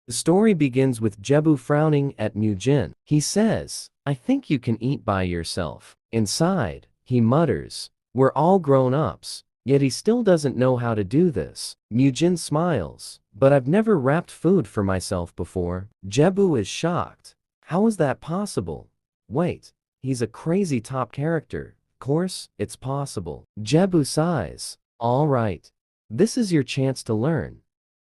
The story begins with Jebu frowning at Mujin. He says, "I think you can eat by yourself." Inside, he mutters, "We're all grown-ups." Yet he still doesn't know how to do this. Mujin smiles, "But I've never wrapped food for myself before." Jebu is shocked. How is that possible? Wait, he's a crazy top character. Of course, it's possible. Jebu sighs. All right. This is your chance to learn.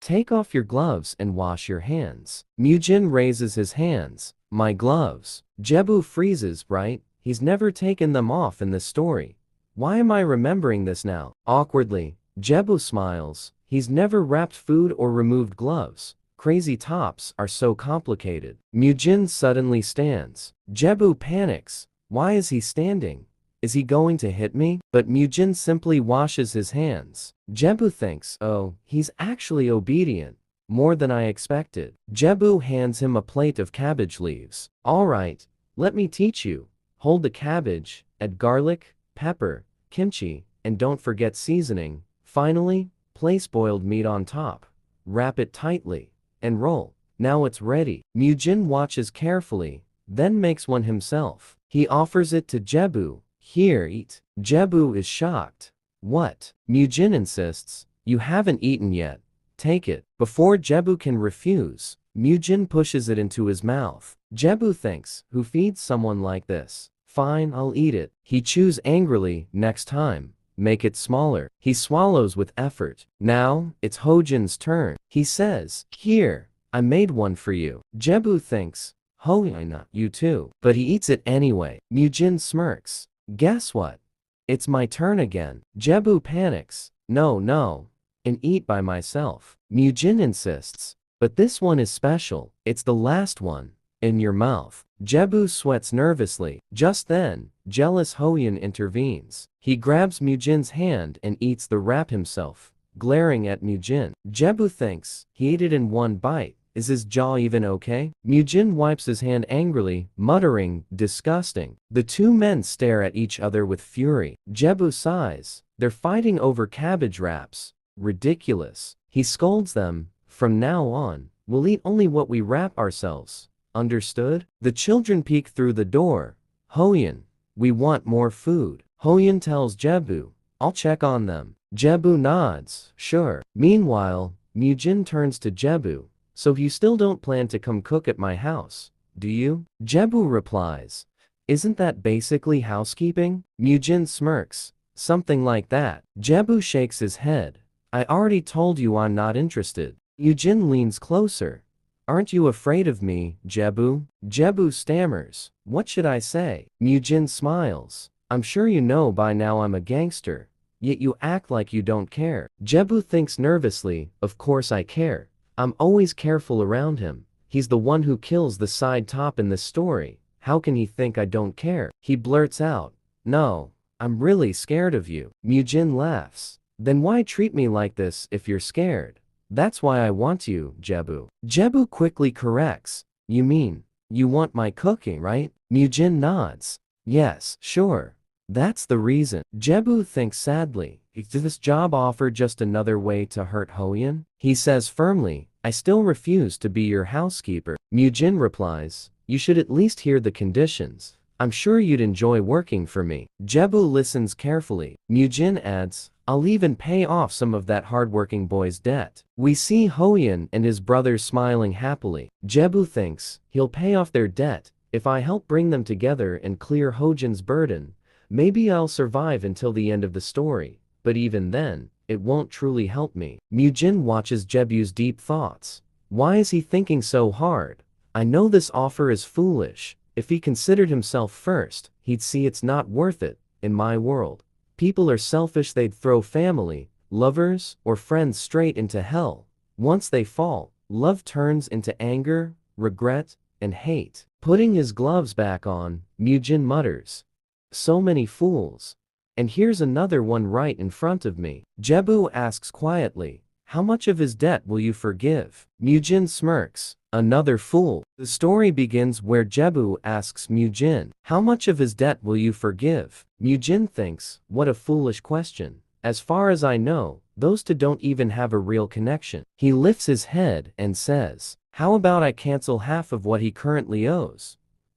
Take off your gloves and wash your hands. Mujin raises his hands. My gloves. Jebu freezes, right? He's never taken them off in this story. Why am I remembering this now? Awkwardly, Jebu smiles. He's never wrapped food or removed gloves. Crazy tops are so complicated. Mujin suddenly stands. Jebu panics. Why is he standing? Is he going to hit me? But Mujin simply washes his hands. Jebu thinks, oh, he's actually obedient. More than I expected. Jebu hands him a plate of cabbage leaves. All right, let me teach you. Hold the cabbage, add garlic, pepper, kimchi, and don't forget seasoning. Finally, place boiled meat on top. Wrap it tightly, and roll. Now it's ready. Mujin watches carefully, then makes one himself. He offers it to Jebu. Here, eat. Jebu is shocked. What? Mujin insists. You haven't eaten yet. Take it. Before Jebu can refuse, Mujin pushes it into his mouth. Jebu thinks, who feeds someone like this? Fine, I'll eat it. He chews angrily. Next time, make it smaller. He swallows with effort. Now, it's Hojin's turn. He says, here, I made one for you. Jebu thinks, Hojin, you too. But he eats it anyway. Mujin smirks. Guess what? It's my turn again. Jebu panics. No, and eat by myself. Mujin insists. But this one is special. It's the last one. In your mouth. Jebu sweats nervously. Just then, jealous Hoyin intervenes. He grabs Mujin's hand and eats the wrap himself, glaring at Mujin. Jebu thinks, he ate it in one bite. Is his jaw even okay? Mujin wipes his hand angrily, muttering, disgusting. The two men stare at each other with fury. Jebu sighs. They're fighting over cabbage wraps. Ridiculous. He scolds them. From now on, we'll eat only what we wrap ourselves. Understood? The children peek through the door. Hoyin, we want more food. Hoyin tells Jebu, I'll check on them. Jebu nods, sure. Meanwhile, Mujin turns to Jebu. So you still don't plan to come cook at my house, do you? Jebu replies, isn't that basically housekeeping? Mujin smirks, something like that. Jebu shakes his head. I already told you I'm not interested. Mujin leans closer. Aren't you afraid of me, Jebu? Jebu stammers. What should I say? Mujin smiles. I'm sure you know by now I'm a gangster. Yet you act like you don't care. Jebu thinks nervously, of course I care. I'm always careful around him. He's the one who kills the side top in this story. How can he think I don't care? He blurts out. No, I'm really scared of you. Mujin laughs. Then why treat me like this if you're scared? That's why I want you, Jebu. Jebu quickly corrects. You mean, you want my cooking, right? Mujin nods. Yes, sure. That's the reason. Jebu thinks sadly. Is this job offer just another way to hurt Hoyin? He says firmly, I still refuse to be your housekeeper. Mujin replies, you should at least hear the conditions. I'm sure you'd enjoy working for me. Jebu listens carefully. Mujin adds, I'll even pay off some of that hardworking boy's debt. We see Hoyin and his brothers smiling happily. Jebu thinks, he'll pay off their debt. If I help bring them together and clear Hojin's burden, maybe I'll survive until the end of the story. But even then, it won't truly help me. Mujin watches Jebu's deep thoughts. Why is he thinking so hard? I know this offer is foolish. If he considered himself first, he'd see it's not worth it. In my world, people are selfish. They'd throw family, lovers, or friends straight into hell. Once they fall, love turns into anger, regret, and hate. Putting his gloves back on, Mujin mutters. So many fools. And here's another one right in front of me. Jebu asks quietly, how much of his debt will you forgive? Mujin smirks. Another fool. The story begins where Jebu asks Mujin, how much of his debt will you forgive? Mujin thinks, what a foolish question. As far as I know, those two don't even have a real connection. He lifts his head and says, How about I cancel half of what he currently owes?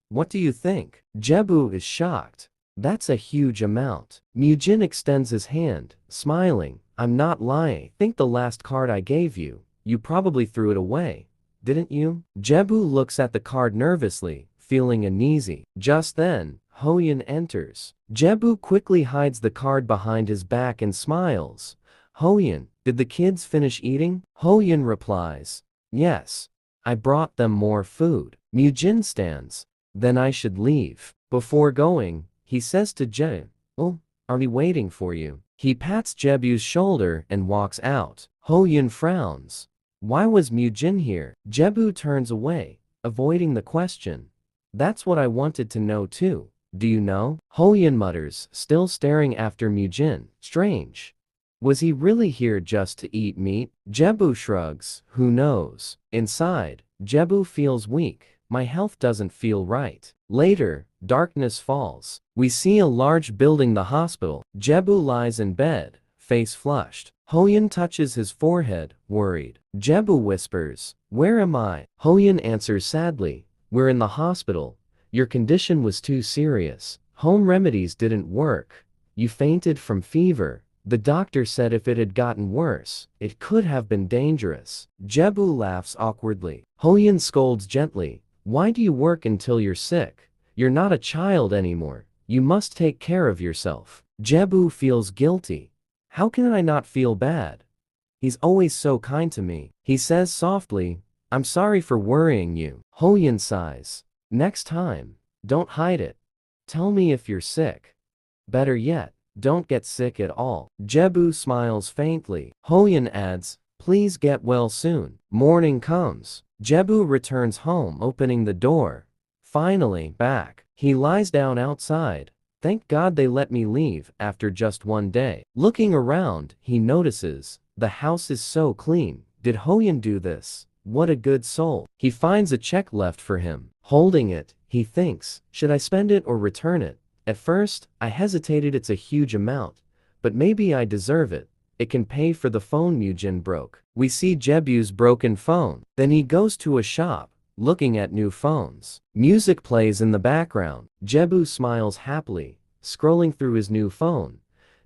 What do you think? Jebu is shocked. That's a huge amount. Mujin extends his hand, smiling. I'm not lying. Think the last card I gave you. You probably threw it away, didn't you? Jebu looks at the card nervously, feeling uneasy. Just then, Hoyin enters. Jebu quickly hides the card behind his back and smiles. Hoyin, did the kids finish eating? Hoyin replies, yes. I brought them more food. Mujin stands. Then I should leave. Before going, he says to Je, oh, are we waiting for you? He pats Jebu's shoulder and walks out. Hoyin frowns. Why was Mujin here? Jebu turns away, avoiding the question. That's what I wanted to know too. Do you know? Hoyin mutters, still staring after Mujin. Strange. Was he really here just to eat meat? Jebu shrugs. Who knows? Inside, Jebu feels weak. My health doesn't feel right. Later, darkness falls. We see a large building, the hospital. Jebu lies in bed, face flushed. Hoyin touches his forehead, worried. Jebu whispers, where am I? Hoyin answers sadly, we're in the hospital. Your condition was too serious. Home remedies didn't work. You fainted from fever. The doctor said if it had gotten worse, it could have been dangerous. Jebu laughs awkwardly. Hoyin scolds gently. Why do you work until you're sick? You're not a child anymore. You must take care of yourself. Jebu feels guilty. How can I not feel bad? He's always so kind to me. He says softly, I'm sorry for worrying you. Hoyin sighs. Next time, don't hide it. Tell me if you're sick. Better yet, don't get sick at all. Jebu smiles faintly. Hoyin adds, please get well soon. Morning comes. Jebu returns home, opening the door. Finally, back. He lies down outside. Thank God they let me leave after just one day. Looking around, he notices, the house is so clean. Did Hoyin do this? What a good soul. He finds a check left for him. Holding it, he thinks, should I spend it or return it? At first, I hesitated. It's a huge amount, but maybe I deserve it. It can pay for the phone Mujin broke. We see Jebu's broken phone. Then he goes to a shop, looking at new phones. Music plays in the background. Jebu smiles happily, scrolling through his new phone.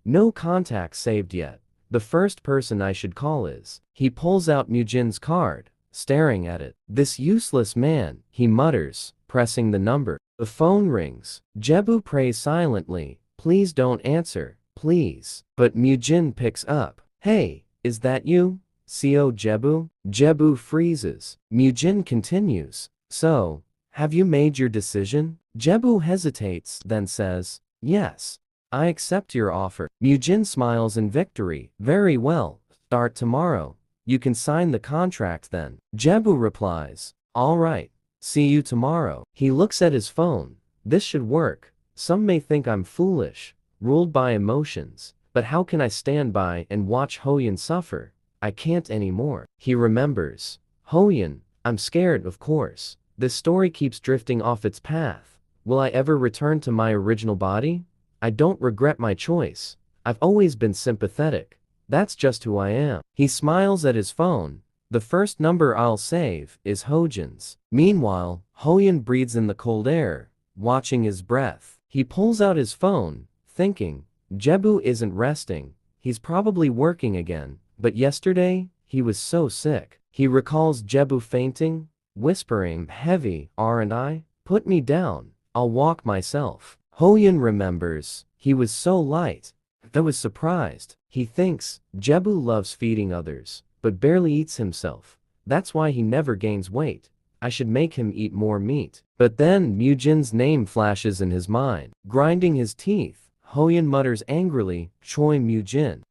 No contacts saved yet. The first person I should call is. He pulls out Mujin's card, staring at it. This useless man, he mutters, pressing the number. The phone rings. Jebu prays silently. Please don't answer, please. But Mujin picks up. Hey, is that you? Co Jebu? Jebu freezes. Mujin continues. So, have you made your decision? Jebu hesitates, then says, yes. I accept your offer. Mujin smiles in victory. Very well. Start tomorrow. You can sign the contract then. Jebu replies, all right. See you tomorrow. He looks at his phone. This should work. Some may think I'm foolish, ruled by emotions, but how can I stand by and watch Hoyin suffer? I can't anymore. He remembers. Hoyin, I'm scared, of course. This story keeps drifting off its path. Will I ever return to my original body? I don't regret my choice. I've always been sympathetic. That's just who I am. He smiles at his phone. The first number I'll save is Hojin's. Meanwhile, Hoyin breathes in the cold air, watching his breath. He pulls out his phone, thinking, Jebu isn't resting. He's probably working again. But yesterday, he was so sick. He recalls Jebu fainting, whispering, heavy, aren't I? Put me down. I'll walk myself. Hoyin remembers. He was so light. Though was surprised. He thinks, Jebu loves feeding others, but barely eats himself. That's why he never gains weight. I should make him eat more meat. But then Mujin's name flashes in his mind. Grinding his teeth, Hoyin mutters angrily, Choi Mujin.